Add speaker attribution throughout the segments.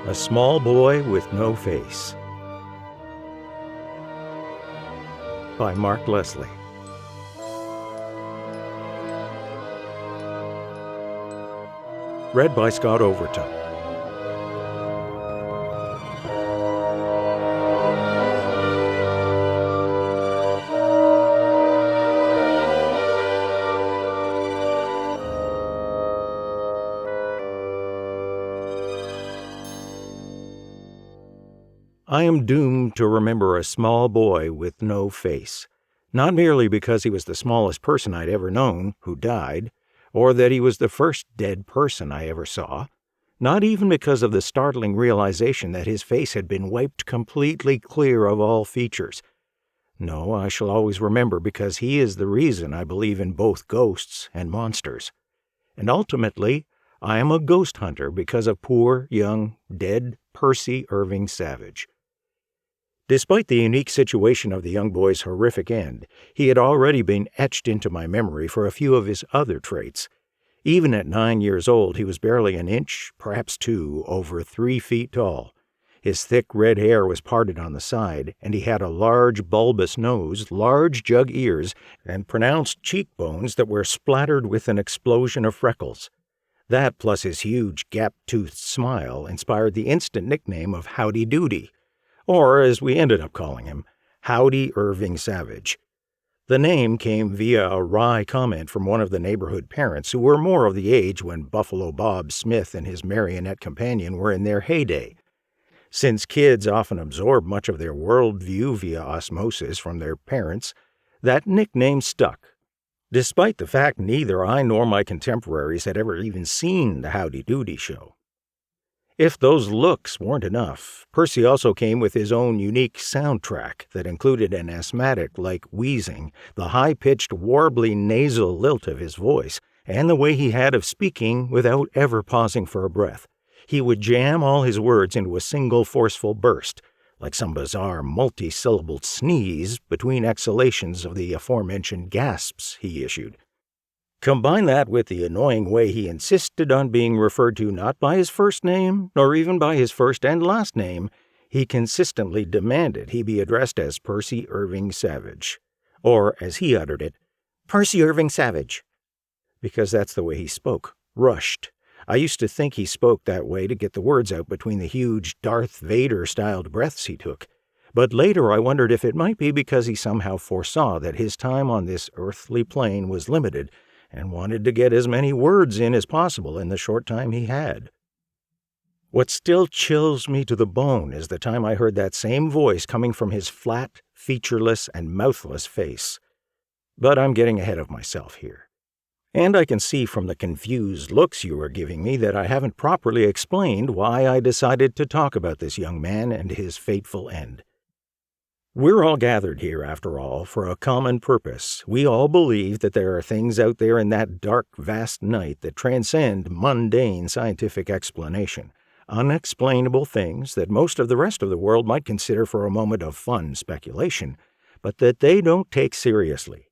Speaker 1: A Small Boy with No Face by Mark Leslie. Read by Scott Overton. I am doomed to remember a small boy with no face, not merely because he was the smallest person I'd ever known who died, or that he was the first dead person I ever saw, not even because of the startling realization that his face had been wiped completely clear of all features. No, I shall always remember because he is the reason I believe in both ghosts and monsters. And ultimately, I am a ghost hunter because of poor, young, dead Percy Irving Savage. Despite the unique situation of the young boy's horrific end, he had already been etched into my memory for a few of his other traits. Even at 9 years old, he was barely an inch, perhaps 2, over 3 feet tall. His thick red hair was parted on the side, and he had a large bulbous nose, large jug ears, and pronounced cheekbones that were splattered with an explosion of freckles. That, plus his huge, gap-toothed smile, inspired the instant nickname of Howdy Doody, or, as we ended up calling him, Howdy Irving Savage. The name came via a wry comment from one of the neighborhood parents who were more of the age when Buffalo Bob Smith and his marionette companion were in their heyday. Since kids often absorb much of their worldview via osmosis from their parents, that nickname stuck, despite the fact neither I nor my contemporaries had ever even seen the Howdy Doody show. If those looks weren't enough, Percy also came with his own unique soundtrack that included an asthmatic-like wheezing, the high-pitched, warbly nasal lilt of his voice, and the way he had of speaking without ever pausing for a breath. He would jam all his words into a single forceful burst, like some bizarre multi-syllabled sneeze between exhalations of the aforementioned gasps he issued. Combine that with the annoying way he insisted on being referred to not by his first name, nor even by his first and last name. He consistently demanded he be addressed as Percy Irving Savage, or, as he uttered it, Percy Irving Savage, because that's the way he spoke, rushed. I used to think he spoke that way to get the words out between the huge Darth Vader-styled breaths he took, but later I wondered if it might be because he somehow foresaw that his time on this earthly plane was limited and wanted to get as many words in as possible in the short time he had. What still chills me to the bone is the time I heard that same voice coming from his flat, featureless, and mouthless face. But I'm getting ahead of myself here. And I can see from the confused looks you are giving me that I haven't properly explained why I decided to talk about this young man and his fateful end. We're all gathered here, after all, for a common purpose. We all believe that there are things out there in that dark, vast night that transcend mundane scientific explanation, unexplainable things that most of the rest of the world might consider for a moment of fun speculation, but that they don't take seriously.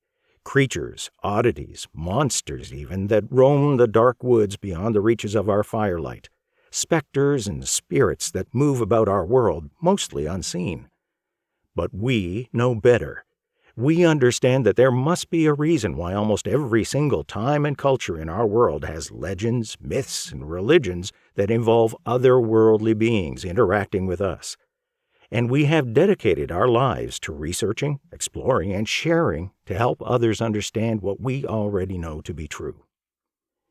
Speaker 1: Creatures, oddities, monsters even, that roam the dark woods beyond the reaches of our firelight. Specters and spirits that move about our world, mostly unseen. But we know better. We understand that there must be a reason why almost every single time and culture in our world has legends, myths, and religions that involve otherworldly beings interacting with us. And we have dedicated our lives to researching, exploring, and sharing to help others understand what we already know to be true.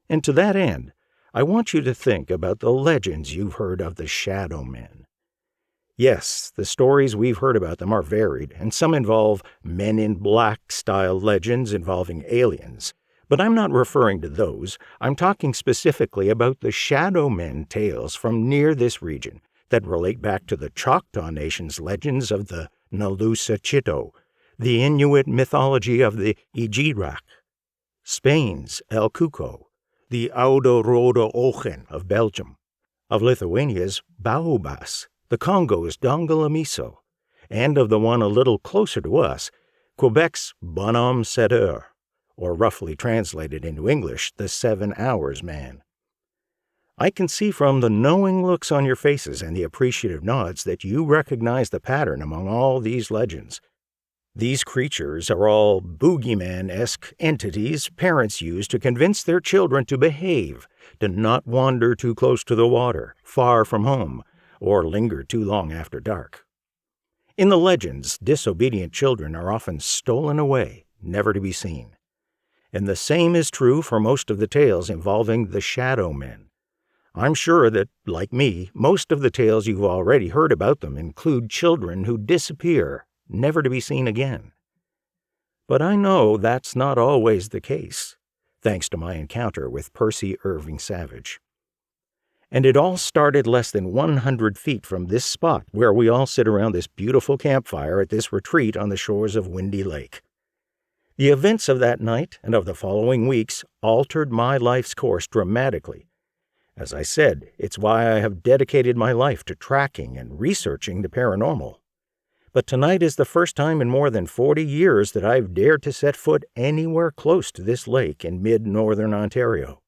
Speaker 1: And to that end, I want you to think about the legends you've heard of the Shadow Men. Yes, the stories we've heard about them are varied, and some involve Men in Black-style legends involving aliens. But I'm not referring to those. I'm talking specifically about the Shadow Men tales from near this region that relate back to the Choctaw Nation's legends of the Nalusa Chito, the Inuit mythology of the Ijirak, Spain's El Cuco, the Audorodo Ochen of Belgium, of Lithuania's Baobas, the Congo's Dongalamiso, and of the one a little closer to us, Quebec's Bonhomme 7 Heures, or roughly translated into English, the 7 Hours Man. I can see from the knowing looks on your faces and the appreciative nods that you recognize the pattern among all these legends. These creatures are all boogeyman-esque entities parents use to convince their children to behave, to not wander too close to the water, far from home, or linger too long after dark. In the legends, disobedient children are often stolen away, never to be seen. And the same is true for most of the tales involving the Shadow Men. I'm sure that, like me, most of the tales you've already heard about them include children who disappear, never to be seen again. But I know that's not always the case, thanks to my encounter with Percy Irving Savage. And it all started less than 100 feet from this spot where we all sit around this beautiful campfire at this retreat on the shores of Windy Lake. The events of that night and of the following weeks altered my life's course dramatically. As I said, it's why I have dedicated my life to tracking and researching the paranormal. But tonight is the first time in more than 40 years that I've dared to set foot anywhere close to this lake in mid-northern Ontario.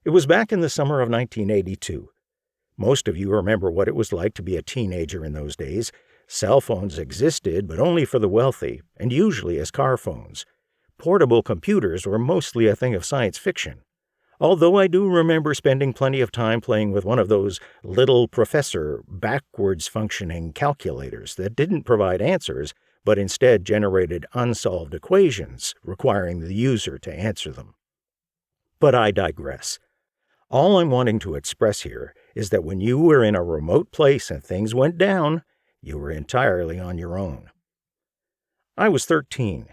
Speaker 1: It was back in the summer of 1982. Most of you remember what it was like to be a teenager in those days. Cell phones existed, but only for the wealthy, and usually as car phones. Portable computers were mostly a thing of science fiction. Although I do remember spending plenty of time playing with one of those little professor backwards-functioning calculators that didn't provide answers, but instead generated unsolved equations requiring the user to answer them. But I digress. All I'm wanting to express here is that when you were in a remote place and things went down, you were entirely on your own. I was 13.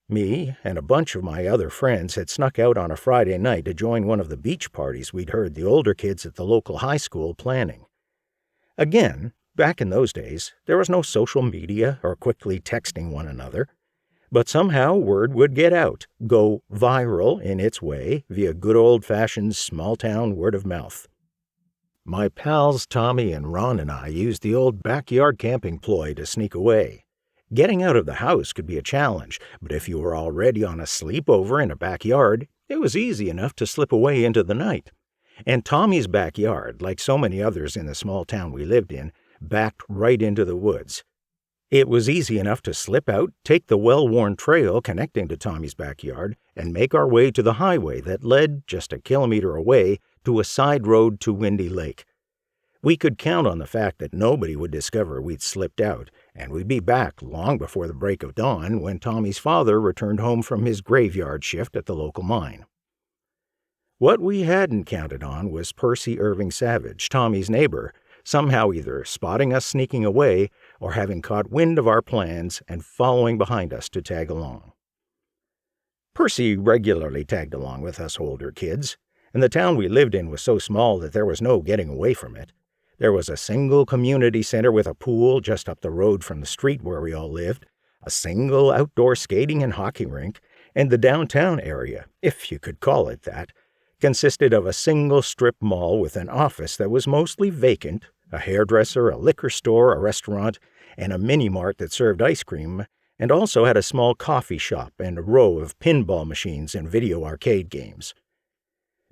Speaker 1: Me and a bunch of my other friends had snuck out on a Friday night to join one of the beach parties we'd heard the older kids at the local high school planning. Again, back in those days, there was no social media or quickly texting one another. But somehow word would get out, go viral in its way via good old-fashioned small-town word of mouth. My pals Tommy and Ron and I used the old backyard camping ploy to sneak away. Getting out of the house could be a challenge, but if you were already on a sleepover in a backyard, it was easy enough to slip away into the night. And Tommy's backyard, like so many others in the small town we lived in, backed right into the woods. It was easy enough to slip out, take the well-worn trail connecting to Tommy's backyard, and make our way to the highway that led, just a kilometer away, to a side road to Windy Lake. We could count on the fact that nobody would discover we'd slipped out, and we'd be back long before the break of dawn when Tommy's father returned home from his graveyard shift at the local mine. What we hadn't counted on was Percy Irving Savage, Tommy's neighbor, somehow either spotting us sneaking away or having caught wind of our plans and following behind us to tag along. Percy regularly tagged along with us older kids, and the town we lived in was so small that there was no getting away from it. There was a single community center with a pool just up the road from the street where we all lived, a single outdoor skating and hockey rink, and the downtown area, if you could call it that, consisted of a single strip mall with an office that was mostly vacant, a hairdresser, a liquor store, a restaurant, and a mini-mart that served ice cream, and also had a small coffee shop and a row of pinball machines and video arcade games.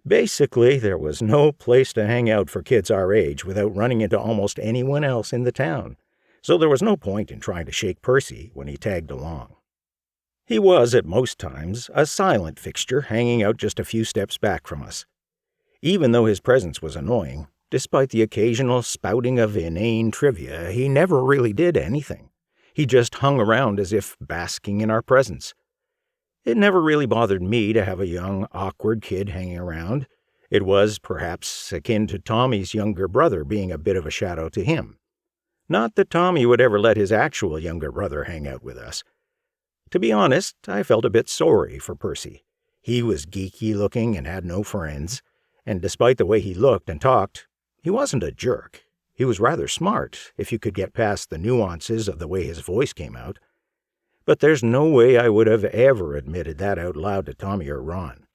Speaker 1: Basically, there was no place to hang out for kids our age without running into almost anyone else in the town, so there was no point in trying to shake Percy when he tagged along. He was, at most times, a silent fixture hanging out just a few steps back from us. Even though his presence was annoying, despite the occasional spouting of inane trivia, he never really did anything. He just hung around as if basking in our presence. It never really bothered me to have a young, awkward kid hanging around. It was, perhaps, akin to Tommy's younger brother being a bit of a shadow to him. Not that Tommy would ever let his actual younger brother hang out with us. To be honest, I felt a bit sorry for Percy. He was geeky-looking and had no friends, and despite the way he looked and talked, he wasn't a jerk. He was rather smart, if you could get past the nuances of the way his voice came out. But there's no way I would have ever admitted that out loud to Tommy or Ron.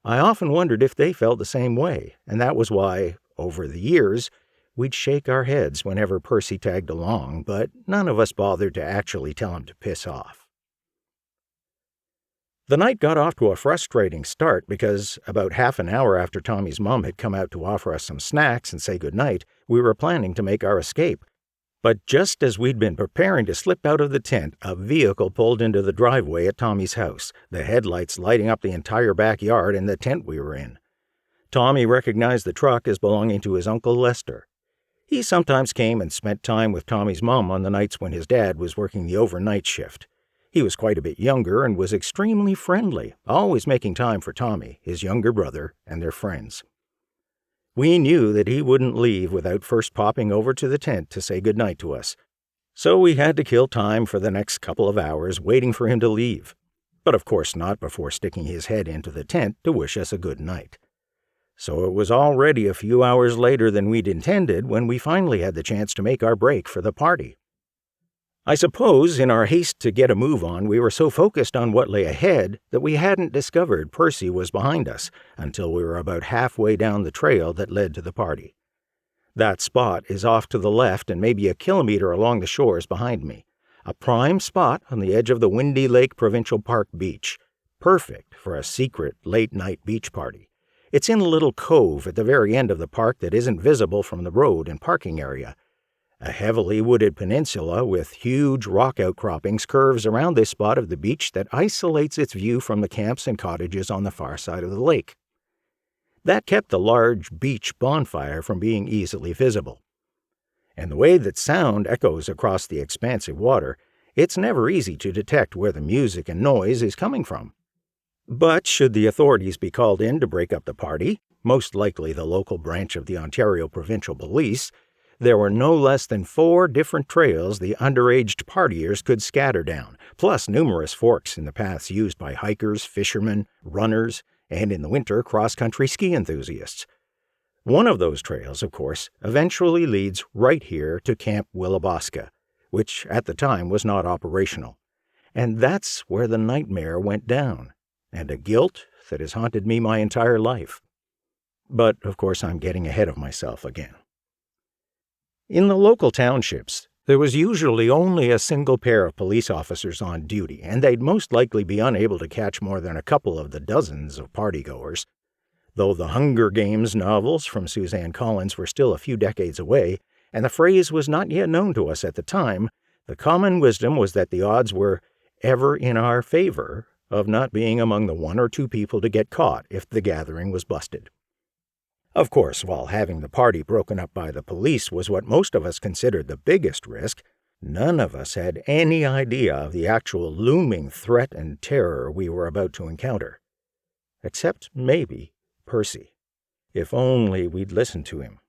Speaker 1: I often wondered if they felt the same way, and that was why, over the years, we'd shake our heads whenever Percy tagged along, but none of us bothered to actually tell him to piss off. The night got off to a frustrating start because about half an hour after Tommy's mom had come out to offer us some snacks and say goodnight, we were planning to make our escape. But just as we'd been preparing to slip out of the tent, a vehicle pulled into the driveway at Tommy's house, the headlights lighting up the entire backyard and the tent we were in. Tommy recognized the truck as belonging to his Uncle Lester. He sometimes came and spent time with Tommy's mom on the nights when his dad was working the overnight shift. He was quite a bit younger and was extremely friendly, always making time for Tommy, his younger brother, and their friends. We knew that he wouldn't leave without first popping over to the tent to say goodnight to us, so we had to kill time for the next couple of hours waiting for him to leave, but of course not before sticking his head into the tent to wish us a good night. So it was already a few hours later than we'd intended when we finally had the chance to make our break for the party. I suppose in our haste to get a move on, we were so focused on what lay ahead that we hadn't discovered Percy was behind us until we were about halfway down the trail that led to the party. That spot is off to the left and maybe a kilometer along the shores behind me, a prime spot on the edge of the Windy Lake Provincial Park beach, perfect for a secret late-night beach party. It's in a little cove at the very end of the park that isn't visible from the road and parking area. A heavily wooded peninsula with huge rock outcroppings curves around this spot of the beach that isolates its view from the camps and cottages on the far side of the lake. That kept the large beach bonfire from being easily visible. And the way that sound echoes across the expansive water, it's never easy to detect where the music and noise is coming from. But should the authorities be called in to break up the party, most likely the local branch of the Ontario Provincial Police, there were no less than 4 different trails the underaged partiers could scatter down, plus numerous forks in the paths used by hikers, fishermen, runners, and in the winter cross-country ski enthusiasts. One of those trails, of course, eventually leads right here to Camp Willabosca, which at the time was not operational. And that's where the nightmare went down, and a guilt that has haunted me my entire life. But, of course, I'm getting ahead of myself again. In the local townships, there was usually only a single pair of police officers on duty, and they'd most likely be unable to catch more than a couple of the dozens of partygoers. Though the Hunger Games novels from Suzanne Collins were still a few decades away, and the phrase was not yet known to us at the time, the common wisdom was that the odds were ever in our favor of not being among the 1 or 2 people to get caught if the gathering was busted. Of course, while having the party broken up by the police was what most of us considered the biggest risk, none of us had any idea of the actual looming threat and terror we were about to encounter. Except maybe Percy. If only we'd listened to him.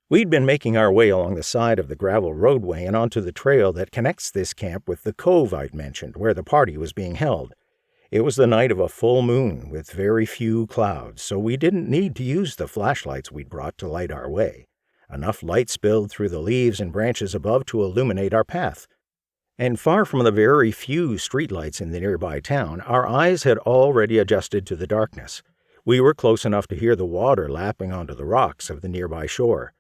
Speaker 1: We'd been making our way along the side of the gravel roadway and onto the trail that connects this camp with the cove I'd mentioned, where the party was being held. It was the night of a full moon with very few clouds, so we didn't need to use the flashlights we'd brought to light our way. Enough light spilled through the leaves and branches above to illuminate our path. And far from the very few streetlights in the nearby town, our eyes had already adjusted to the darkness. We were close enough to hear the water lapping onto the rocks of the nearby shore.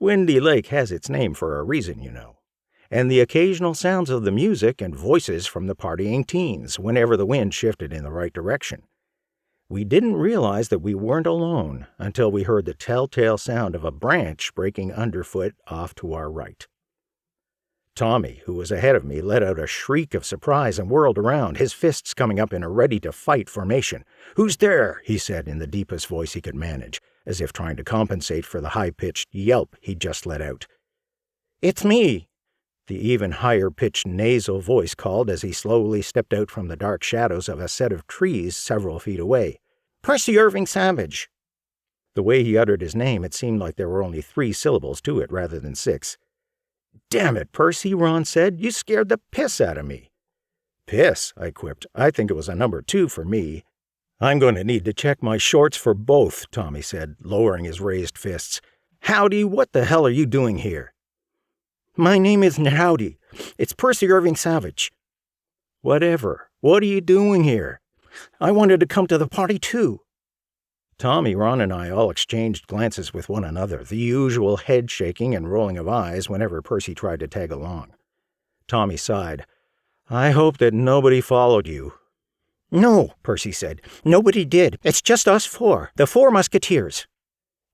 Speaker 1: Windy Lake has its name for a reason, you know. And the occasional sounds of the music and voices from the partying teens whenever the wind shifted in the right direction. We didn't realize that we weren't alone until we heard the telltale sound of a branch breaking underfoot off to our right. Tommy, who was ahead of me, let out a shriek of surprise and whirled around, his fists coming up in a ready-to-fight formation. "Who's there?" he said in the deepest voice he could manage, as if trying to compensate for the high-pitched yelp he'd just let out. "It's me," the even higher-pitched nasal voice called as he slowly stepped out from the dark shadows of a set of trees several feet away. "Percy Irving Savage." The way he uttered his name, it seemed like there were only 3 syllables to it rather than 6. "Damn it, Percy," Ron said. "You scared the piss out of me." "Piss?" I quipped. "I think it was a number 2 for me." "I'm going to need to check my shorts for both," Tommy said, lowering his raised fists. "Howdy, what the hell are you doing here?" "My name isn't Howdy. It's Percy Irving Savage." "Whatever. What are you doing here?" "I wanted to come to the party, too." Tommy, Ron, and I all exchanged glances with one another, the usual head shaking and rolling of eyes whenever Percy tried to tag along. Tommy sighed. "I hope that nobody followed you." "No," Percy said. "Nobody did. It's just us four, the four musketeers."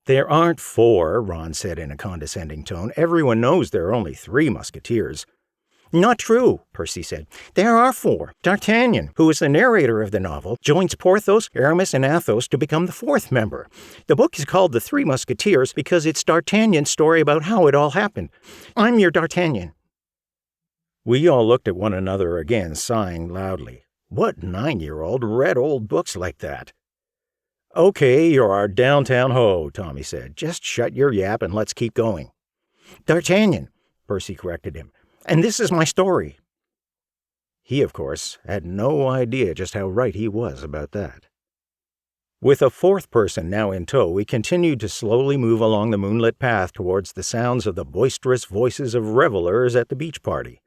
Speaker 1: "There aren't four," Ron said in a condescending tone. "Everyone knows there are only 3 musketeers." "Not true," Percy said. "There are 4. D'Artagnan, who is the narrator of the novel, joins Porthos, Aramis, and Athos to become the 4th member. The book is called The 3 Musketeers because it's D'Artagnan's story about how it all happened. I'm your D'Artagnan." We all looked at one another again, sighing loudly. What 9-year-old read old books like that? "Okay, you're our downtown ho," Tommy said. "Just shut your yap and let's keep going." "D'Artagnan," Percy corrected him. "And this is my story." He, of course, had no idea just how right he was about that. With a 4th person now in tow, we continued to slowly move along the moonlit path towards the sounds of the boisterous voices of revelers at the beach party.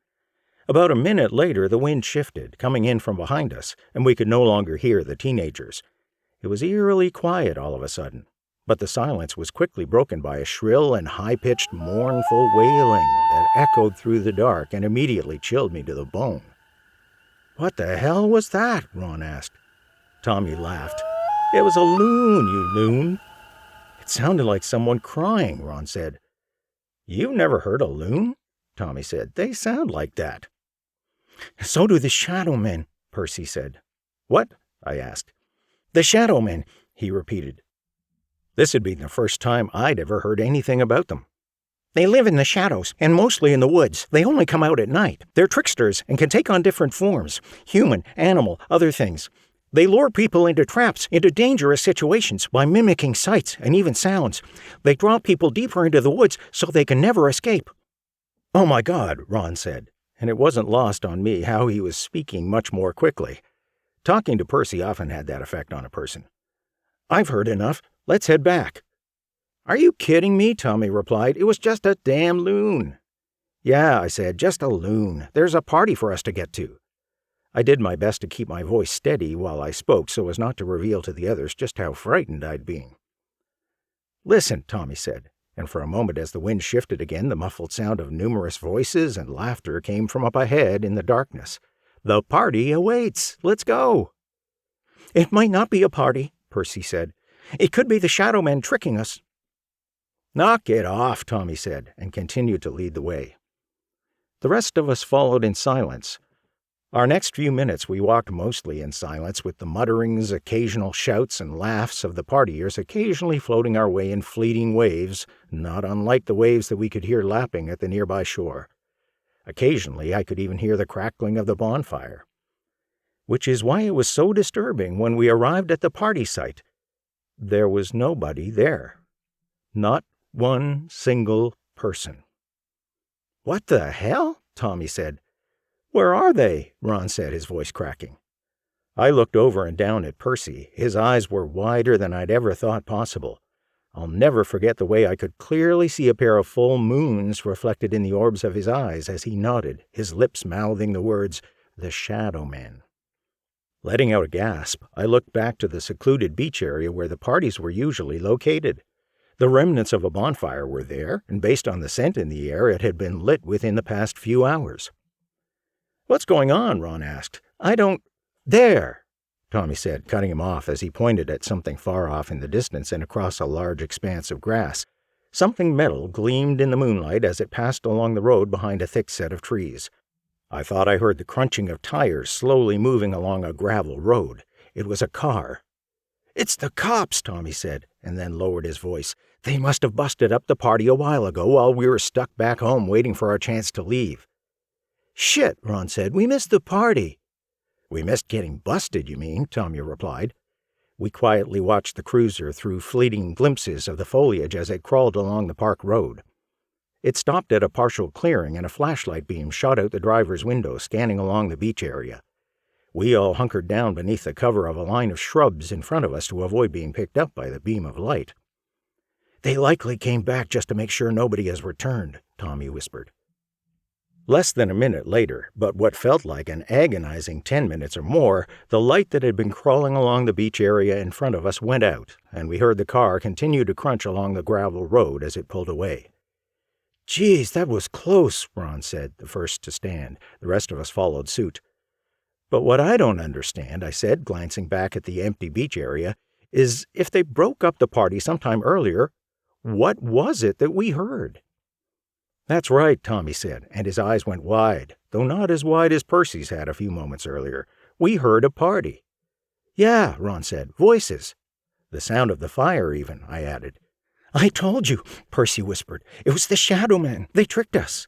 Speaker 1: About a minute later, the wind shifted, coming in from behind us, and we could no longer hear the teenagers. It was eerily quiet all of a sudden, but the silence was quickly broken by a shrill and high-pitched, mournful wailing that echoed through the dark and immediately chilled me to the bone. "What the hell was that?" Ron asked. Tommy laughed. "It was a loon, you loon." "It sounded like someone crying," Ron said. "You've never heard a loon?" Tommy said. "They sound like that." "So do the shadow men," Percy said. "What?" I asked. "The shadow men," he repeated. This had been the first time I'd ever heard anything about them. "They live in the shadows, and mostly in the woods. They only come out at night. They're tricksters and can take on different forms. Human, animal, other things. They lure people into traps, into dangerous situations by mimicking sights and even sounds. They draw people deeper into the woods so they can never escape." "Oh my God," Ron said, and it wasn't lost on me how he was speaking much more quickly. Talking to Percy often had that effect on a person. "I've heard enough. Let's head back." "Are you kidding me?" Tommy replied. "It was just a damn loon." "Yeah," I said, "just a loon. There's a party for us to get to." I did my best to keep my voice steady while I spoke so as not to reveal to the others just how frightened I'd been. "Listen," Tommy said, and for a moment as the wind shifted again, the muffled sound of numerous voices and laughter came from up ahead in the darkness. "The party awaits. Let's go." "It might not be a party," Percy said. "It could be the shadow men tricking us." "Knock it off," Tommy said, and continued to lead the way. The rest of us followed in silence. Our next few minutes we walked mostly in silence, with the mutterings, occasional shouts, and laughs of the partiers occasionally floating our way in fleeting waves, not unlike the waves that we could hear lapping at the nearby shore. Occasionally I could even hear the crackling of the bonfire. Which is why it was so disturbing when we arrived at the party site. There was nobody there. Not one single person. "What the hell?" Tommy said. "Where are they?" Ron said, his voice cracking. I looked over and down at Percy. His eyes were wider than I'd ever thought possible. I'll never forget the way I could clearly see a pair of full moons reflected in the orbs of his eyes as he nodded, his lips mouthing the words, "The Shadow Men." Letting out a gasp, I looked back to the secluded beach area where the parties were usually located. The remnants of a bonfire were there, and based on the scent in the air, it had been lit within the past few hours. "What's going on?" Ron asked. "I don't—" "There!" Tommy said, cutting him off as he pointed at something far off in the distance and across a large expanse of grass. Something metal gleamed in the moonlight as it passed along the road behind a thick set of trees. I thought I heard the crunching of tires slowly moving along a gravel road. It was a car. "It's the cops," Tommy said, and then lowered his voice. "They must have busted up the party a while ago while we were stuck back home waiting for our chance to leave." "Shit," Ron said. "We missed the party." "We missed getting busted, you mean?" Tommy replied. We quietly watched the cruiser through fleeting glimpses of the foliage as it crawled along the park road. It stopped at a partial clearing, and a flashlight beam shot out the driver's window, scanning along the beach area. We all hunkered down beneath the cover of a line of shrubs in front of us to avoid being picked up by the beam of light. "They likely came back just to make sure nobody has returned," Tommy whispered. Less than a minute later, but what felt like an agonizing 10 minutes or more, the light that had been crawling along the beach area in front of us went out, and we heard the car continue to crunch along the gravel road as it pulled away. "Geez, that was close," Ron said, the first to stand. The rest of us followed suit. But what I don't understand, I said, glancing back at the empty beach area, is if they broke up the party sometime earlier, what was it that we heard? That's right, Tommy said, and his eyes went wide, though not as wide as Percy's had a few moments earlier. We heard a party. Yeah, Ron said, voices. The sound of the fire, even, I added. I told you, Percy whispered. It was the Shadow Men. They tricked us.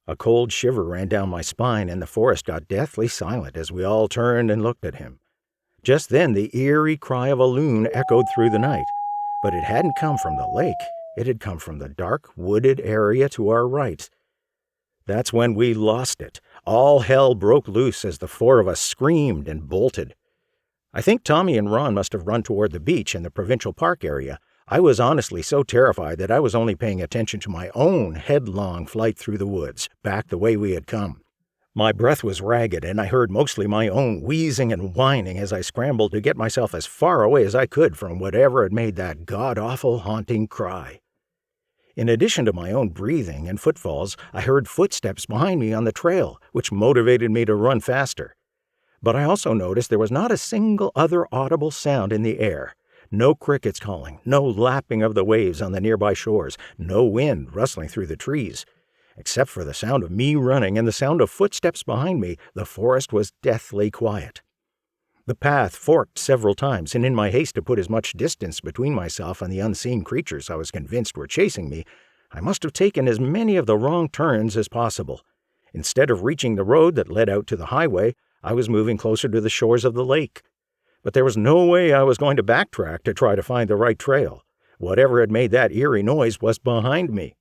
Speaker 1: A cold shiver ran down my spine, and the forest got deathly silent as we all turned and looked at him. Just then the eerie cry of a loon echoed through the night, but it hadn't come from the lake. It had come from the dark, wooded area to our right. That's when we lost it. All hell broke loose as the four of us screamed and bolted. I think Tommy and Ron must have run toward the beach in the provincial park area. I was honestly so terrified that I was only paying attention to my own headlong flight through the woods, back the way we had come. My breath was ragged, and I heard mostly my own wheezing and whining as I scrambled to get myself as far away as I could from whatever had made that god-awful haunting cry. In addition to my own breathing and footfalls, I heard footsteps behind me on the trail, which motivated me to run faster. But I also noticed there was not a single other audible sound in the air. No crickets calling, no lapping of the waves on the nearby shores, no wind rustling through the trees. Except for the sound of me running and the sound of footsteps behind me, the forest was deathly quiet. The path forked several times, and in my haste to put as much distance between myself and the unseen creatures I was convinced were chasing me, I must have taken as many of the wrong turns as possible. Instead of reaching the road that led out to the highway, I was moving closer to the shores of the lake. But there was no way I was going to backtrack to try to find the right trail. Whatever had made that eerie noise was behind me.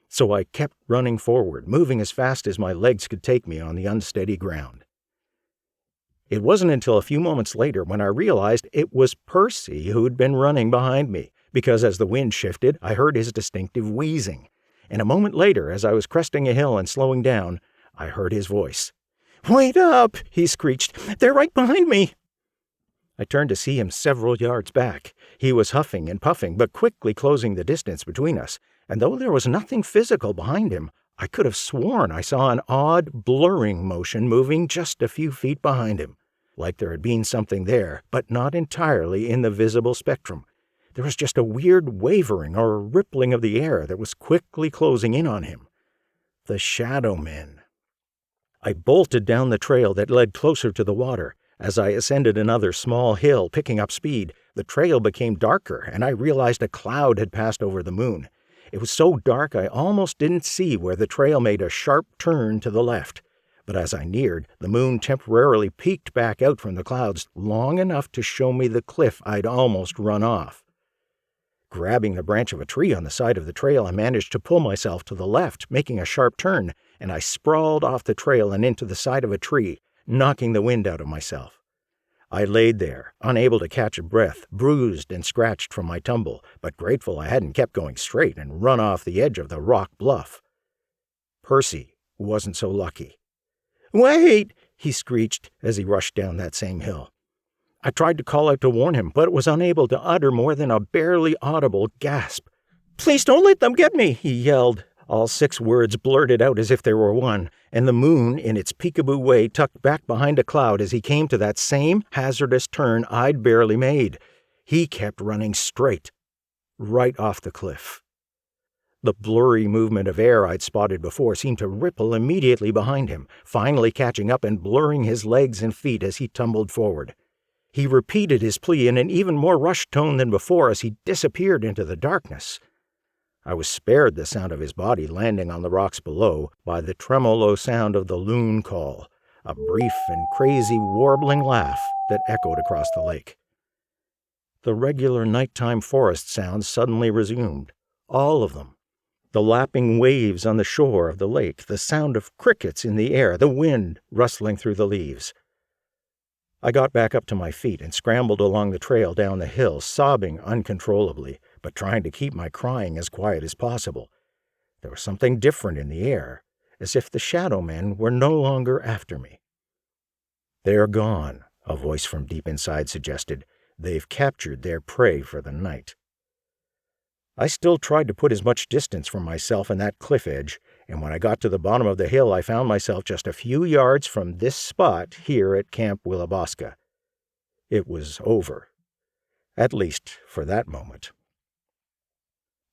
Speaker 1: So I kept running forward, moving as fast as my legs could take me on the unsteady ground. It wasn't until a few moments later when I realized it was Percy who'd been running behind me, because as the wind shifted, I heard his distinctive wheezing. And a moment later, as I was cresting a hill and slowing down, I heard his voice. "Wait up!" he screeched. "They're right behind me!" I turned to see him several yards back. He was huffing and puffing, but quickly closing the distance between us, and though there was nothing physical behind him, I could have sworn I saw an odd, blurring motion moving just a few feet behind him, like there had been something there, but not entirely in the visible spectrum. There was just a weird wavering or rippling of the air that was quickly closing in on him. The Shadow Men. I bolted down the trail that led closer to the water. As I ascended another small hill, picking up speed, the trail became darker, and I realized a cloud had passed over the moon. It was so dark I almost didn't see where the trail made a sharp turn to the left. But as I neared, the moon temporarily peeked back out from the clouds long enough to show me the cliff I'd almost run off. Grabbing the branch of a tree on the side of the trail, I managed to pull myself to the left, making a sharp turn, and I sprawled off the trail and into the side of a tree, knocking the wind out of myself. I laid there, unable to catch a breath, bruised and scratched from my tumble, but grateful I hadn't kept going straight and run off the edge of the rock bluff. Percy wasn't so lucky. "Wait!" he screeched as he rushed down that same hill. I tried to call out to warn him, but was unable to utter more than a barely audible gasp. "Please don't let them get me!" he yelled. All 6 words blurted out as if they were one, and the moon, in its peekaboo way, tucked back behind a cloud as he came to that same hazardous turn I'd barely made. He kept running straight, right off the cliff. The blurry movement of air I'd spotted before seemed to ripple immediately behind him, finally catching up and blurring his legs and feet as he tumbled forward. He repeated his plea in an even more rushed tone than before as he disappeared into the darkness. I was spared the sound of his body landing on the rocks below by the tremolo sound of the loon call, a brief and crazy warbling laugh that echoed across the lake. The regular nighttime forest sounds suddenly resumed, all of them. The lapping waves on the shore of the lake, the sound of crickets in the air, the wind rustling through the leaves. I got back up to my feet and scrambled along the trail down the hill, sobbing uncontrollably, but trying to keep my crying as quiet as possible. There was something different in the air, as if the Shadow Men were no longer after me. "They're gone," a voice from deep inside suggested. "They've captured their prey for the night." I still tried to put as much distance from myself and that cliff edge, and when I got to the bottom of the hill I found myself just a few yards from this spot here at Camp Willabosca. It was over. At least for that moment.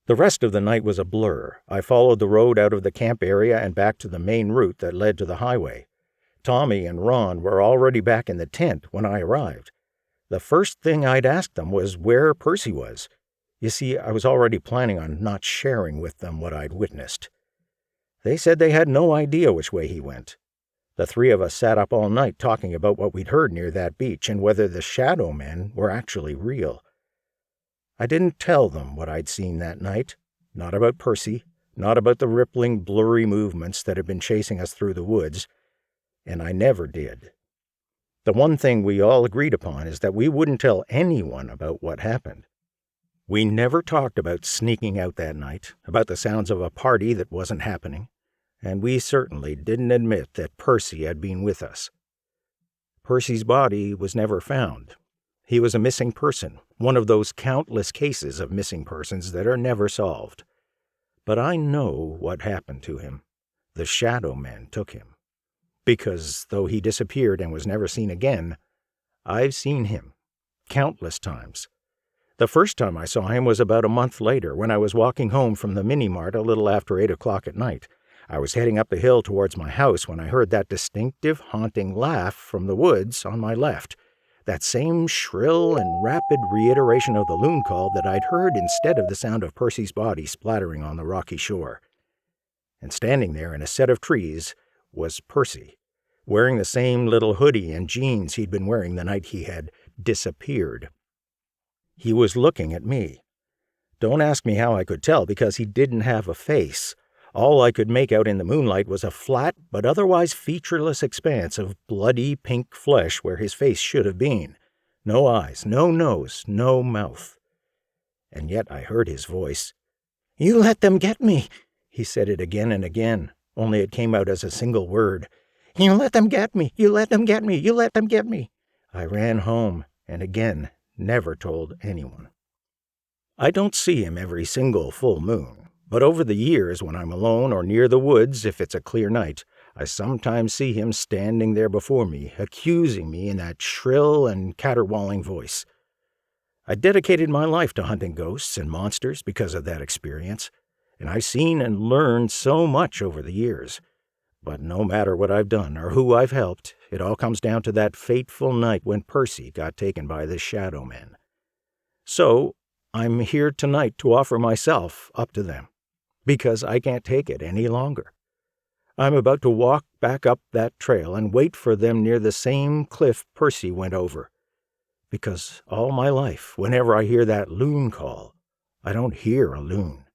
Speaker 1: The rest of the night was a blur. I followed the road out of the camp area and back to the main route that led to the highway. Tommy and Ron were already back in the tent when I arrived. The first thing I'd ask them was where Percy was. You see, I was already planning on not sharing with them what I'd witnessed. They said they had no idea which way he went. The three of us sat up all night talking about what we'd heard near that beach and whether the shadow men were actually real. I didn't tell them what I'd seen that night. Not about Percy, not about the rippling, blurry movements that had been chasing us through the woods, and I never did. The one thing we all agreed upon is that we wouldn't tell anyone about what happened. We never talked about sneaking out that night, about the sounds of a party that wasn't happening, and we certainly didn't admit that Percy had been with us. Percy's body was never found. He was a missing person, one of those countless cases of missing persons that are never solved. But I know what happened to him. The shadow men took him. Because, though he disappeared and was never seen again, I've seen him, countless times. The first time I saw him was about a month later, when I was walking home from the mini-mart a little after 8 o'clock at night. I was heading up the hill towards my house when I heard that distinctive, haunting laugh from the woods on my left. That same shrill and rapid reiteration of the loon call that I'd heard instead of the sound of Percy's body splattering on the rocky shore. And standing there in a set of trees was Percy, wearing the same little hoodie and jeans he'd been wearing the night he had disappeared. He was looking at me. Don't ask me how I could tell, because he didn't have a face. All I could make out in the moonlight was a flat but otherwise featureless expanse of bloody pink flesh where his face should have been. No eyes, no nose, no mouth. And yet I heard his voice. "You let them get me!" He said it again and again, only it came out as a single word. "You let them get me! You let them get me! You let them get me!" I ran home, and again never told anyone. I don't see him every single full moon. But over the years, when I'm alone or near the woods, if it's a clear night, I sometimes see him standing there before me, accusing me in that shrill and caterwauling voice. I dedicated my life to hunting ghosts and monsters because of that experience, and I've seen and learned so much over the years. But no matter what I've done or who I've helped, it all comes down to that fateful night when Percy got taken by the shadow men. So, I'm here tonight to offer myself up to them, because I can't take it any longer. I'm about to walk back up that trail and wait for them near the same cliff Percy went over. Because all my life, whenever I hear that loon call, I don't hear a loon.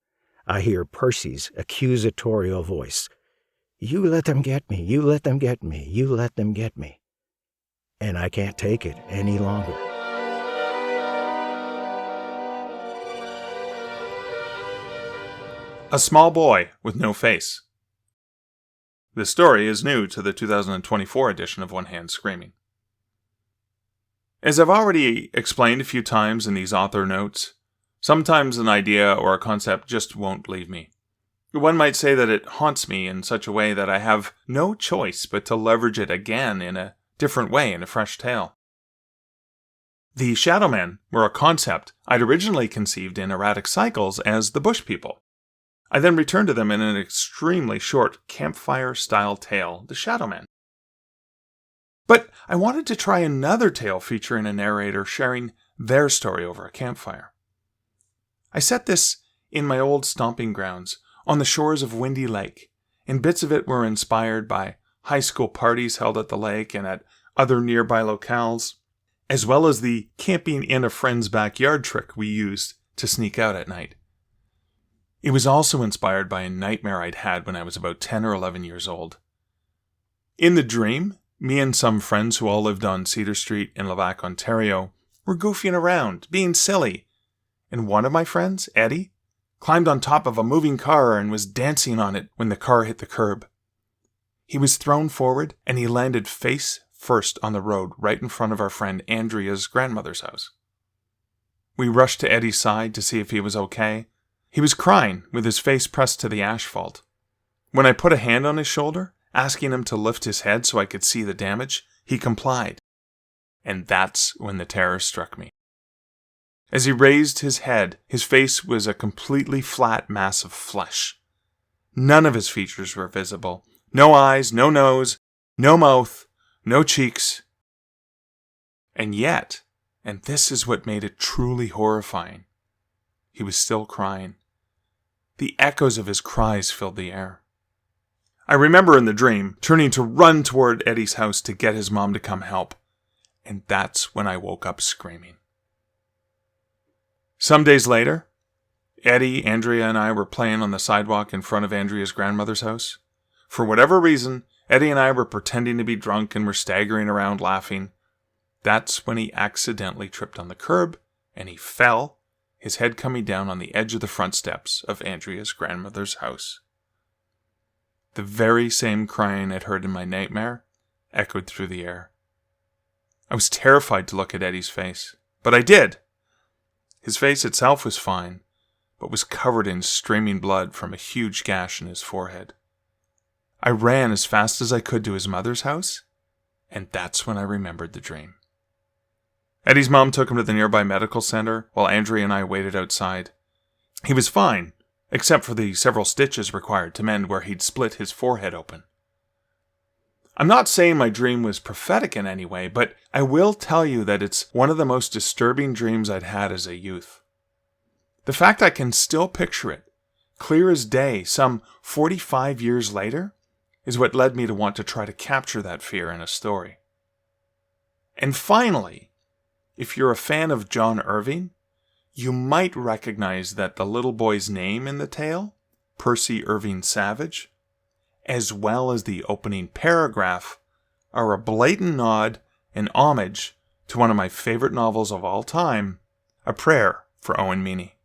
Speaker 1: I hear Percy's accusatorial voice. "You let them get me, you let them get me, you let them get me." And I can't take it any longer.
Speaker 2: A Small Boy with No Face. This story is new to the 2024 edition of One Hand Screaming. As I've already explained a few times in these author notes, sometimes an idea or a concept just won't leave me. One might say that it haunts me in such a way that I have no choice but to leverage it again in a different way in a fresh tale. The Shadow Men were a concept I'd originally conceived in erratic cycles as the Bush People. I then returned to them in an extremely short campfire-style tale, The Shadow Men. But I wanted to try another tale featuring a narrator sharing their story over a campfire. I set this in my old stomping grounds, on the shores of Windy Lake, and bits of it were inspired by high school parties held at the lake and at other nearby locales, as well as the camping in a friend's backyard trick we used to sneak out at night. It was also inspired by a nightmare I'd had when I was about 10 or 11 years old. In the dream, me and some friends who all lived on Cedar Street in Levack, Ontario, were goofing around, being silly, and one of my friends, Eddie, climbed on top of a moving car and was dancing on it when the car hit the curb. He was thrown forward, and he landed face first on the road right in front of our friend Andrea's grandmother's house. We rushed to Eddie's side to see if he was okay. He was crying, with his face pressed to the asphalt. When I put a hand on his shoulder, asking him to lift his head so I could see the damage, he complied. And that's when the terror struck me. As he raised his head, his face was a completely flat mass of flesh. None of his features were visible. No eyes, no nose, no mouth, no cheeks. And yet, and this is what made it truly horrifying, he was still crying. The echoes of his cries filled the air. I remember in the dream turning to run toward Eddie's house to get his mom to come help. And that's when I woke up screaming. Some days later, Eddie, Andrea, and I were playing on the sidewalk in front of Andrea's grandmother's house. For whatever reason, Eddie and I were pretending to be drunk and were staggering around laughing. That's when he accidentally tripped on the curb and he fell, his head coming down on the edge of the front steps of Andrea's grandmother's house. The very same crying I'd heard in my nightmare echoed through the air. I was terrified to look at Eddie's face, but I did. His face itself was fine, but was covered in streaming blood from a huge gash in his forehead. I ran as fast as I could to his mother's house, and that's when I remembered the dream. Eddie's mom took him to the nearby medical center while Andrea and I waited outside. He was fine, except for the several stitches required to mend where he'd split his forehead open. I'm not saying my dream was prophetic in any way, but I will tell you that it's one of the most disturbing dreams I'd had as a youth. The fact I can still picture it, clear as day, some 45 years later, is what led me to want to try to capture that fear in a story. And finally, if you're a fan of John Irving, you might recognize that the little boy's name in the tale, Percy Irving Savage, as well as the opening paragraph, are a blatant nod and homage to one of my favorite novels of all time, A Prayer for Owen Meany.